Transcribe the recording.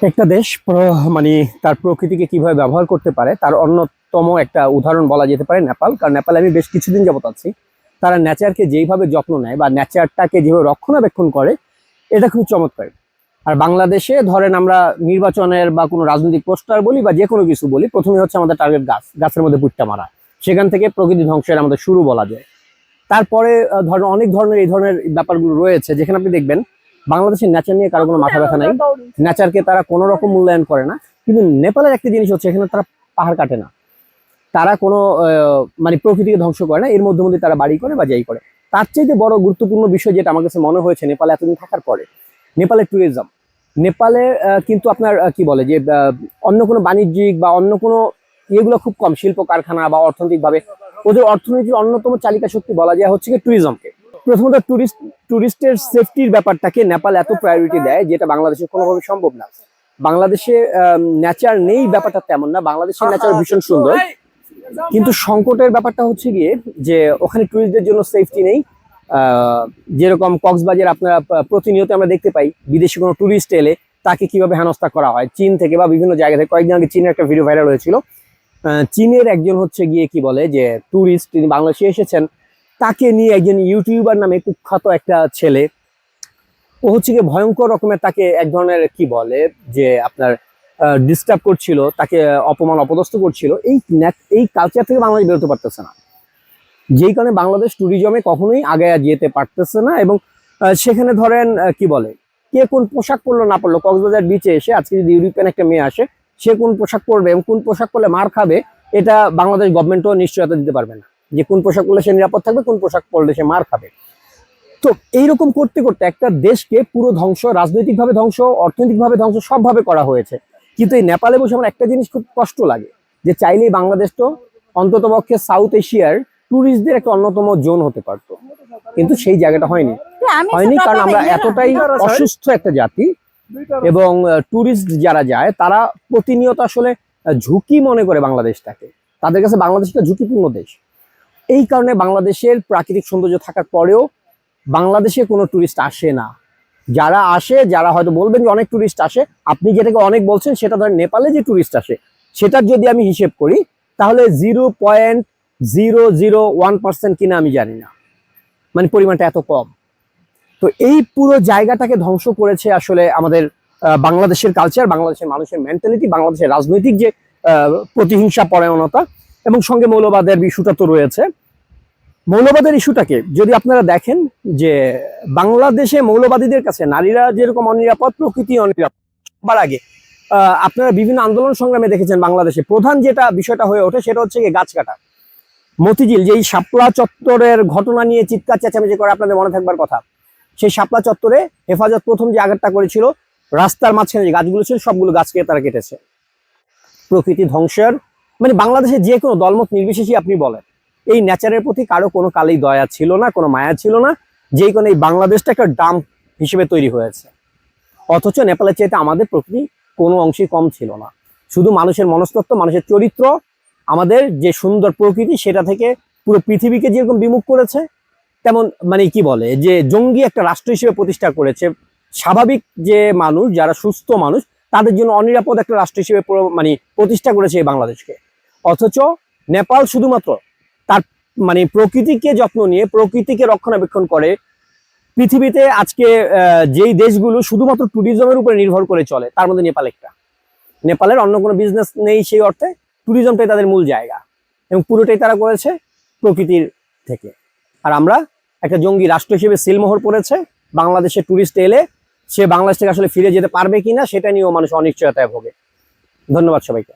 একটা দেশ মানে তার প্রকৃতিকে কিভাবে ব্যবহার করতে পারে তার অন্যতম একটা উদাহরণ বলা যেতে পারে নেপাল। কারণ নেপালে আমি বেশ কিছুদিন যাবত আছি। তারা নেচারকে যেইভাবে যত্ন নেয় বা নেচারটাকে যেভাবে রক্ষণাবেক্ষণ করে, এটা খুব চমৎকার। আর বাংলাদেশে ধরেন আমরা নির্বাচনের বা কোনো রাজনৈতিক পোস্টার বলি বা যে কোনো কিছু বলি, প্রথমে হচ্ছে আমাদের টার্গেট গাছের মধ্যে পুট্টা মারা। সেখান থেকে প্রকৃতি ধ্বংসের আমাদের শুরু বলা যায়। তারপরে ধরেন অনেক ধরনের এই ধরনের ব্যাপারগুলো রয়েছে, যেখানে আপনি দেখবেন বাংলাদেশের নেচার নিয়ে কারো কোনো মাথা ব্যথা নাই, নেচারকে তারা কোনো রকম মূল্যায়ন করে না। কিন্তু নেপালের একটা জিনিস হচ্ছে, এখানে তারা পাহাড় কাটে না, তারা কোনো মানে প্রকৃতিকে ধ্বংস করে না, এর মধ্যে মধ্যে তারা বাড়ি করে বা যাই করে। তার চাইতে বড় গুরুত্বপূর্ণ বিষয় যেটা আমার কাছে মনে হয়েছে নেপালে এতদিন থাকার পরে, নেপালের ট্যুরিজম। নেপালে কিন্তু আপনার কি বলে যে অন্য কোনো বাণিজ্যিক বা অন্য কোনো ইয়েগুলো খুব কম, শিল্প কারখানা বা অর্থনৈতিকভাবে ওদের অর্থনীতির অন্যতম চালিকা শক্তি বলা যায় হচ্ছে কি ট্যুরিজমকে। প্রথমত টুরিস্টের সেফটির ব্যাপারটাকে নেপাল এত প্রায়োরিটি দেয়, যেটা বাংলাদেশে কোনোভাবে সম্ভব না। বাংলাদেশে নেচার নেই ব্যাপারটা তেমন না, বাংলাদেশের নেচার ভীষণ সুন্দর, কিন্তু সংকটের ব্যাপারটা হচ্ছে গিয়ে যে ওখানে টুরিস্টদের জন্য সেফটি নেই। যেরকম কক্সবাজার আপনারা প্রতিনিয়ত আমরা দেখতে পাই, বিদেশি কোনো টুরিস্ট এলে তাকে কিভাবে হেনস্থা করা হয় চীন থেকে বা বিভিন্ন জায়গা থেকে। কয়েকদিন আগে চীনের একটা ভিডিও ভাইরাল হয়েছিল, চীনের একজন হচ্ছে গিয়ে কি বলে যে টুরিস্ট, তিনি বাংলাদেশে এসেছেন, তাকে নিয়ে একজন ইউটিউবার নামে কুখ্যাত একটা ছেলে, ও হচ্ছে গিয়ে ভয়ঙ্কর রকমের তাকে এক ধরনের কি বলে যে আপনার ডিস্টার্ব করছিল, তাকে অপমান অপদস্থ করছিল। এই কালচার থেকে বাংলাদেশ বেরোতে পারতেছে না, যেই কারণে বাংলাদেশ ট্যুরিজমে কখনোই আগে যেতে পারতেছে না। এবং সেখানে ধরেন কি বলে, কে কোন পোশাক পরলো না পরলো, কক্সবাজার বিচে এসে আজকে যদি ইউরোপিয়ান একটা মেয়ে আসে, সে কোন পোশাক পরবে এবং কোন পোশাক পরলে মার খাবে, এটা বাংলাদেশ গভর্নমেন্টও নিশ্চয়তা দিতে পারবে না, যে কোন পোশাক পরলে সে নিরাপদ থাকবে, কোন পোশাক পরলে সে মার খাবে। তো এইরকম করতে করতে একটা দেশকে পুরো ধ্বংস, রাজনৈতিকভাবে ধ্বংস, অর্থনৈতিকভাবে ধ্বংস, সবভাবে করা হয়েছে। কিন্তু এই নেপালে বসে আমার একটা জিনিস খুব কষ্ট লাগে, যে চাইলেই বাংলাদেশ তো অন্তত পক্ষে সাউথ এশিয়ার ট্যুরিস্টদের একটা অন্যতম জোন হতে পারতো, কিন্তু সেই জায়গাটা হয়নি। কারণ আমরা এতটাই অসুস্থ একটা জাতি, এবং ট্যুরিস্ট যারা যায় তারা প্রতিনিয়ত আসলে ঝুঁকি মনে করে বাংলাদেশটাকে, তাদের কাছে বাংলাদেশ একটা ঝুঁকিপূর্ণ দেশ। এই কারণে বাংলাদেশের প্রাকৃতিক সৌন্দর্য থাকার পরেও বাংলাদেশে কোনো ট্যুরিস্ট আসে না। যারা আসে, যারা হয়তো বলবেন যে অনেক ট্যুরিস্ট আসে, আপনি যেটাকে অনেক বলছেন সেটা ধরেন নেপালে যে ট্যুরিস্ট আসে সেটার যদি আমি হিসেব করি, তাহলে 0.001% কিনা আমি জানি না, মানে পরিমাণটা এত কম। তো এই পুরো জায়গাটাকে ধ্বংস করেছে আসলে আমাদের বাংলাদেশের কালচার, বাংলাদেশের মানুষের মেন্টালিটি, বাংলাদেশের রাজনৈতিক যে প্রতিহিংসা পরায়ণতা, এবং সঙ্গে মৌলবাদের ইস্যুটা তো রয়েছে। মৌলবাদের ইস্যুটাকে যদি আপনারা দেখেন, যে বাংলাদেশে মৌলবাদীদের কাছে নারীরা যেরকম অনিরাপদ, প্রকৃতি অনিরাপদ। সবার আগে আপনারা বিভিন্ন আন্দোলন সংগ্রামে দেখেছেন বাংলাদেশে প্রধান যেটা বিষয়টা হয়ে ওঠে সেটা হচ্ছে গাছ কাটা। মতিঝিল যেই শাপলা চত্বরের ঘটনা নিয়ে চিৎকার চেঁচামেচি করে, আপনাদের মনে থাকবার কথা, সেই শাপলা চত্বরে হেফাজত প্রথম যে আঘাতটা করেছিল, রাস্তার মাঝখানে যে গাছগুলো ছিল সবগুলো গাছকে তারা কেটেছে। প্রকৃতি ধ্বংসের মানে বাংলাদেশে যে কোনো দলমত নির্বিশেষে আপনি বলেন, এই নেচারের প্রতি কারো কোনো কালেই দয়া ছিল না, কোনো মায়া ছিল না, যেই কোনো এই বাংলাদেশটা একটা ডাম্প হিসেবে তৈরি হয়েছে। অথচ নেপালের চাইতে আমাদের প্রকৃতি কোনো অংশেই কম ছিল না। শুধু মানুষের মনস্তত্ত্ব, মানুষের চরিত্র, আমাদের যে সুন্দর প্রকৃতি, সেটা থেকে পুরো পৃথিবীকে যেরকম বিমুখ করেছে, তেমন মানে কি বলে যে জঙ্গি একটা রাষ্ট্র হিসেবে প্রতিষ্ঠা করেছে। স্বাভাবিক যে মানুষ, যারা সুস্থ মানুষ, তাদের জন্য অনিরাপদ একটা রাষ্ট্র হিসেবে মানে প্রতিষ্ঠা করেছে এই বাংলাদেশকে। অথচ নেপাল শুধুমাত্র তার মানে প্রকৃতিকে যত্ন নিয়ে, প্রকৃতিকে রক্ষণাবেক্ষণ করে। পৃথিবীতে আজকে যেই দেশগুলো শুধুমাত্র ট্যুরিজমের উপরে নির্ভর করে চলে, তার মধ্যে নেপাল একটা। নেপালের অন্য কোনো বিজনেস নেই সেই অর্থে, ট্যুরিজমটাই তাদের মূল জায়গা, এবং পুরোটাই তারা করেছে প্রকৃতির থেকে। আর আমরা একটা জঙ্গি রাষ্ট্র হিসেবে সিলমোহর পড়েছে। বাংলাদেশে ট্যুরিস্ট এলে সে বাংলাদেশ থেকে আসলে ফিরে যেতে পারবে কিনা সেটা নিয়েও মানুষ অনিশ্চয়তায় ভোগে। ধন্যবাদ সবাইকে।